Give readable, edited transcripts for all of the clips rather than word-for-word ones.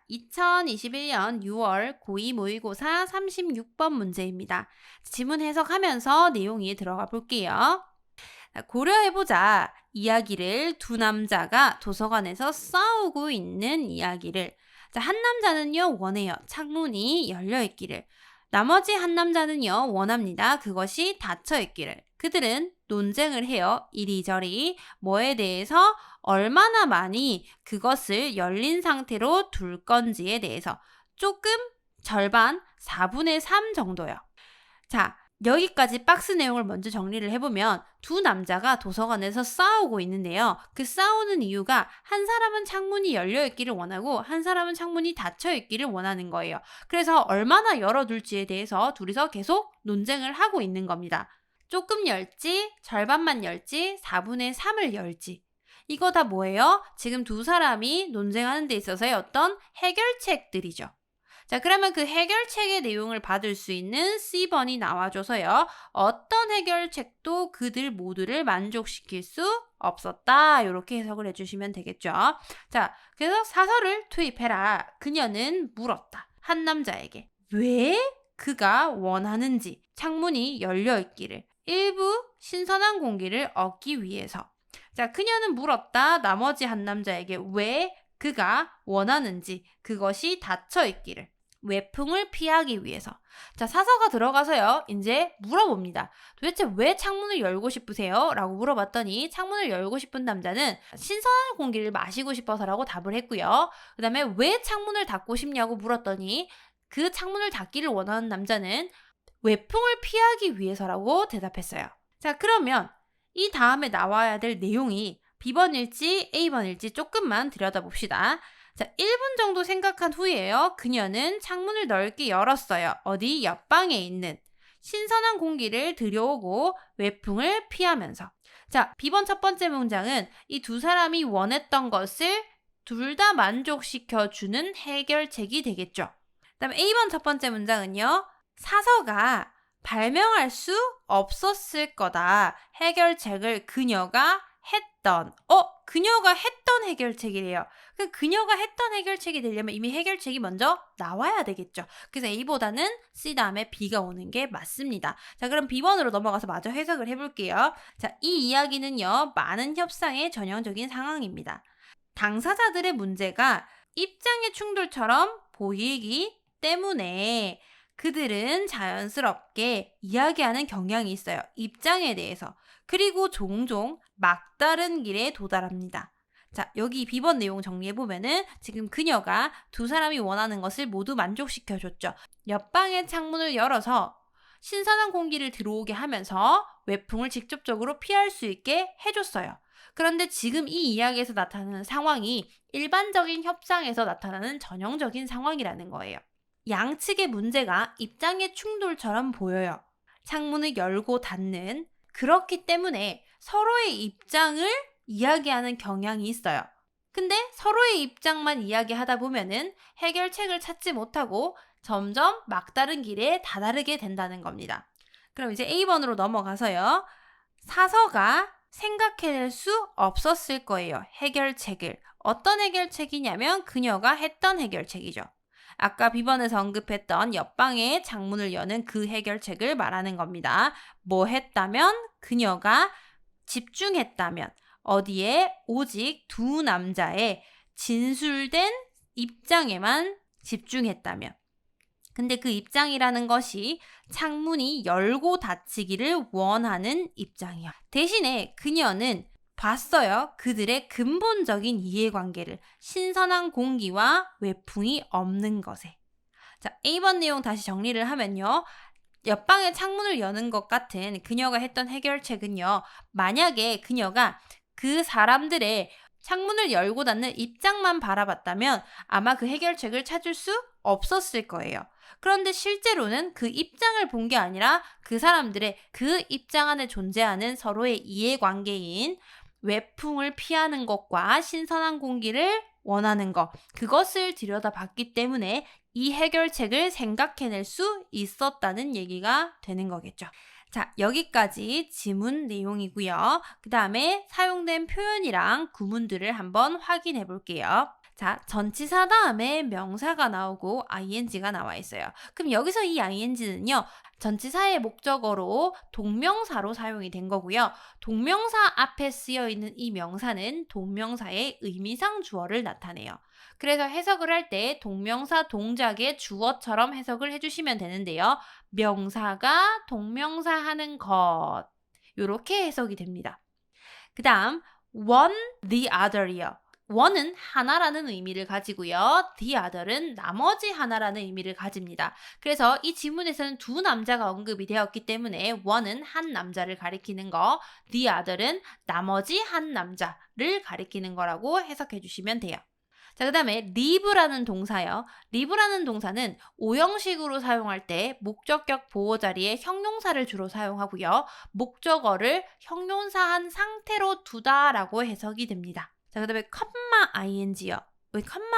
2021년 6월 고2 모의고사 36번 문제입니다. 지문 해석하면서 내용이 들어가 볼게요. 고려해보자. 이야기를 두 남자가 도서관에서 싸우고 있는 이야기를. 한 남자는요, 원해요. 창문이 열려있기를. 나머지 한 남자는요, 원합니다. 그것이 닫혀있기를. 그들은 논쟁을 해요. 이리저리 뭐에 대해서 얼마나 많이 그것을 열린 상태로 둘 건지에 대해서 조금 절반 4분의 3 정도요. 자, 여기까지 박스 내용을 먼저 정리를 해보면 두 남자가 도서관에서 싸우고 있는데요. 그 싸우는 이유가 한 사람은 창문이 열려있기를 원하고 한 사람은 창문이 닫혀있기를 원하는 거예요. 그래서 얼마나 열어둘지에 대해서 둘이서 계속 논쟁을 하고 있는 겁니다. 조금 열지, 절반만 열지, 4분의 3을 열지. 이거 다 뭐예요? 지금 두 사람이 논쟁하는 데 있어서의 어떤 해결책들이죠. 자, 그러면 그 해결책의 내용을 받을 수 있는 C번이 나와줘서요. 어떤 해결책도 그들 모두를 만족시킬 수 없었다. 이렇게 해석을 해주시면 되겠죠. 자, 그래서 사설을 투입해라. 그녀는 물었다. 한 남자에게. 왜 그가 원하는지 창문이 열려있기를. 일부 신선한 공기를 얻기 위해서. 자, 그녀는 물었다. 나머지 한 남자에게 왜 그가 원하는지 그것이 닫혀있기를. 외풍을 피하기 위해서. 자, 사서가 들어가서요. 이제 물어봅니다. 도대체 왜 창문을 열고 싶으세요? 라고 물어봤더니 창문을 열고 싶은 남자는 신선한 공기를 마시고 싶어서라고 답을 했고요. 그 다음에 왜 창문을 닫고 싶냐고 물었더니 그 창문을 닫기를 원하는 남자는 외풍을 피하기 위해서라고 대답했어요. 자, 그러면 이 다음에 나와야 될 내용이 B번일지 A번일지 조금만 들여다봅시다. 자, 1분 정도 생각한 후에요. 그녀는 창문을 넓게 열었어요. 어디 옆방에 있는 신선한 공기를 들여오고 외풍을 피하면서. 자, B번 첫 번째 문장은 이 두 사람이 원했던 것을 둘 다 만족시켜주는 해결책이 되겠죠. 그 다음에 A번 첫 번째 문장은요. 사서가 발명할 수 없었을 거다. 해결책을 그녀가 했던 해결책이래요. 그녀가 했던 해결책이 되려면 이미 해결책이 먼저 나와야 되겠죠. 그래서 A보다는 C 다음에 B가 오는 게 맞습니다. 자, 그럼 B번으로 넘어가서 마저 해석을 해볼게요. 자, 이 이야기는요, 많은 협상의 전형적인 상황입니다. 당사자들의 문제가 입장의 충돌처럼 보이기 때문에 그들은 자연스럽게 이야기하는 경향이 있어요. 입장에 대해서. 그리고 종종 막다른 길에 도달합니다. 자, 여기 B번 내용 정리해보면은 지금 그녀가 두 사람이 원하는 것을 모두 만족시켜줬죠. 옆방의 창문을 열어서 신선한 공기를 들어오게 하면서 외풍을 직접적으로 피할 수 있게 해줬어요. 그런데 지금 이 이야기에서 나타나는 상황이 일반적인 협상에서 나타나는 전형적인 상황이라는 거예요. 양측의 문제가 입장의 충돌처럼 보여요. 창문을 열고 닫는. 그렇기 때문에 서로의 입장을 이야기하는 경향이 있어요. 근데 서로의 입장만 이야기하다 보면은 해결책을 찾지 못하고 점점 막다른 길에 다다르게 된다는 겁니다. 그럼 이제 A번으로 넘어가서요. 사서가 생각해낼 수 없었을 거예요. 해결책을. 어떤 해결책이냐면 그녀가 했던 해결책이죠. 아까 B번에서 언급했던 옆방에 창문을 여는 그 해결책을 말하는 겁니다. 뭐 했다면? 그녀가 집중했다면. 어디에? 오직 두 남자의 진술된 입장에만 집중했다면. 근데 그 입장이라는 것이 창문이 열고 닫히기를 원하는 입장이야. 대신에 그녀는 봤어요. 그들의 근본적인 이해관계를. 신선한 공기와 외풍이 없는 것에. 자, A번 내용 다시 정리를 하면요. 옆방에 창문을 여는 것 같은 그녀가 했던 해결책은요. 만약에 그녀가 그 사람들의 창문을 열고 닫는 입장만 바라봤다면 아마 그 해결책을 찾을 수 없었을 거예요. 그런데 실제로는 그 입장을 본 게 아니라 그 사람들의 그 입장 안에 존재하는 서로의 이해관계인 외풍을 피하는 것과 신선한 공기를 원하는 것, 그것을 들여다봤기 때문에 이 해결책을 생각해낼 수 있었다는 얘기가 되는 거겠죠. 자, 여기까지 지문 내용이고요. 그 다음에 사용된 표현이랑 구문들을 한번 확인해 볼게요. 자, 전치사 다음에 명사가 나오고 ing가 나와 있어요. 그럼 여기서 이 ing는요. 전치사의 목적어로 동명사로 사용이 된 거고요. 동명사 앞에 쓰여 있는 이 명사는 동명사의 의미상 주어를 나타내요. 그래서 해석을 할 때 동명사 동작의 주어처럼 해석을 해주시면 되는데요. 명사가 동명사 하는 것 이렇게 해석이 됩니다. 그 다음 one, the other이요. one은 하나라는 의미를 가지고요. the other은 나머지 하나라는 의미를 가집니다. 그래서 이 지문에서는 두 남자가 언급이 되었기 때문에 one은 한 남자를 가리키는 거, the other은 나머지 한 남자를 가리키는 거라고 해석해 주시면 돼요. 자, 그 다음에 live라는 동사요. live라는 동사는 오형식으로 사용할 때 목적격 보호 자리에 형용사를 주로 사용하고요. 목적어를 형용사한 상태로 두다라고 해석이 됩니다. 자, 그 다음에 ing요.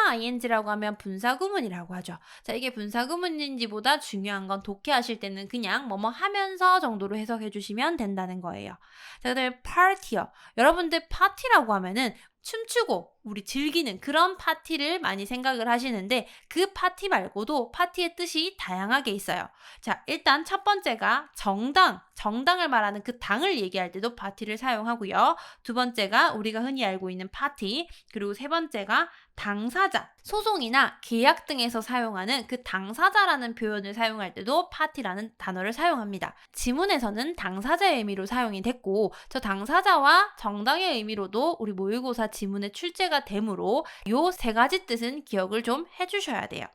ing라고 하면 분사구문이라고 하죠. 자, 이게 분사구문인지보다 중요한 건 독해하실 때는 그냥 뭐뭐 하면서 정도로 해석해 주시면 된다는 거예요. 자, 그 다음에 party요. 여러분들 파티라고 하면은 춤추고 우리 즐기는 그런 파티를 많이 생각을 하시는데 그 파티 말고도 파티의 뜻이 다양하게 있어요. 자, 일단 첫 번째가 정당을 말하는 그 당을 얘기할 때도 파티를 사용하고요. 두 번째가 우리가 흔히 알고 있는 파티, 그리고 세 번째가 당사자, 소송이나 계약 등에서 사용하는 그 당사자라는 표현을 사용할 때도 파티라는 단어를 사용합니다. 지문에서는 당사자의 의미로 사용이 됐고 저 당사자와 정당의 의미로도 우리 모의고사 지문에 출제가 되므로 요 세 가지 뜻은 기억을 좀 해주셔야 돼요.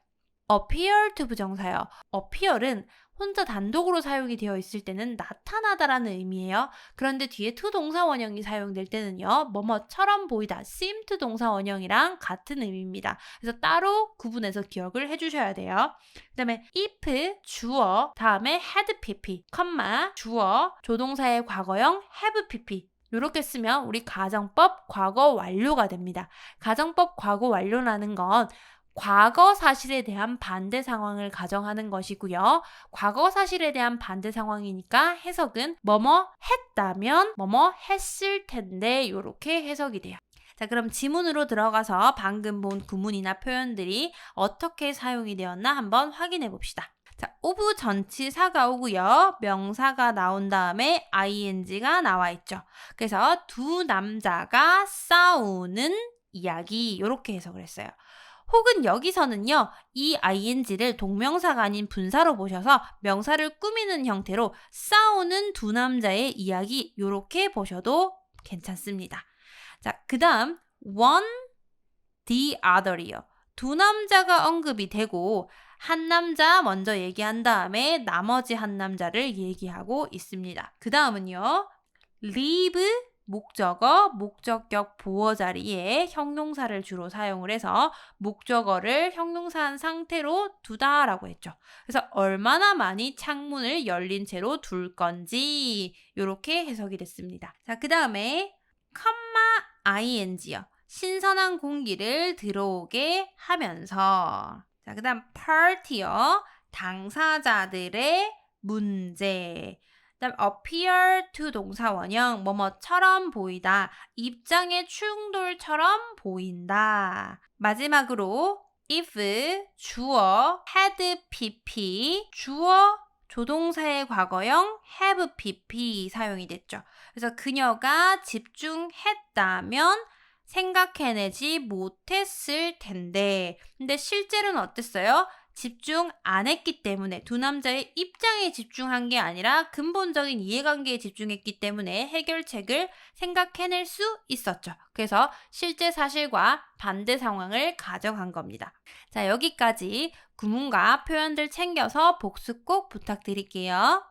appear to 부정사요. appear은 혼자 단독으로 사용이 되어 있을 때는 나타나다라는 의미예요. 그런데 뒤에 to 동사 원형이 사용될 때는요. 뭐뭐처럼 보이다, seem to 동사 원형이랑 같은 의미입니다. 그래서 따로 구분해서 기억을 해주셔야 돼요. 그 다음에 if, 주어, 다음에 had pp, 주어, 조동사의 과거형 have pp 이렇게 쓰면 우리 가정법 과거 완료가 됩니다. 가정법 과거 완료라는 건 과거 사실에 대한 반대 상황을 가정하는 것이고요. 과거 사실에 대한 반대 상황이니까 해석은 뭐뭐 했다면 뭐뭐 했을 텐데 이렇게 해석이 돼요. 자, 그럼 지문으로 들어가서 방금 본 구문이나 표현들이 어떻게 사용이 되었나 한번 확인해 봅시다. 자, of 전치사가 오고요. 명사가 나온 다음에 ing가 나와 있죠. 그래서 두 남자가 싸우는 이야기 이렇게 해석을 했어요. 혹은 여기서는요. 이 ing를 동명사가 아닌 분사로 보셔서 명사를 꾸미는 형태로 싸우는 두 남자의 이야기 이렇게 보셔도 괜찮습니다. 자, 그 다음 one, the other이요. 두 남자가 언급이 되고 한 남자 먼저 얘기한 다음에 나머지 한 남자를 얘기하고 있습니다. 그 다음은요. leave 목적어, 목적격 보어 자리에 형용사를 주로 사용을 해서 목적어를 형용사한 상태로 두다라고 했죠. 그래서 얼마나 많이 창문을 열린 채로 둘 건지 이렇게 해석이 됐습니다. 자, 그 다음에 ing요. 신선한 공기를 들어오게 하면서 자, 그 다음 party요. 당사자들의 문제 그다음 appear to 동사 원형 뭐뭐처럼 보이다 입장의 충돌처럼 보인다. 마지막으로 if 주어 had pp 주어 조동사의 과거형 have pp 사용이 됐죠. 그래서 그녀가 집중했다면 생각해내지 못했을 텐데 근데 실제로는 어땠어요? 집중 안 했기 때문에 두 남자의 입장에 집중한 게 아니라 근본적인 이해관계에 집중했기 때문에 해결책을 생각해낼 수 있었죠. 그래서 실제 사실과 반대 상황을 가정한 겁니다. 자, 여기까지 구문과 표현들 챙겨서 복습 꼭 부탁드릴게요.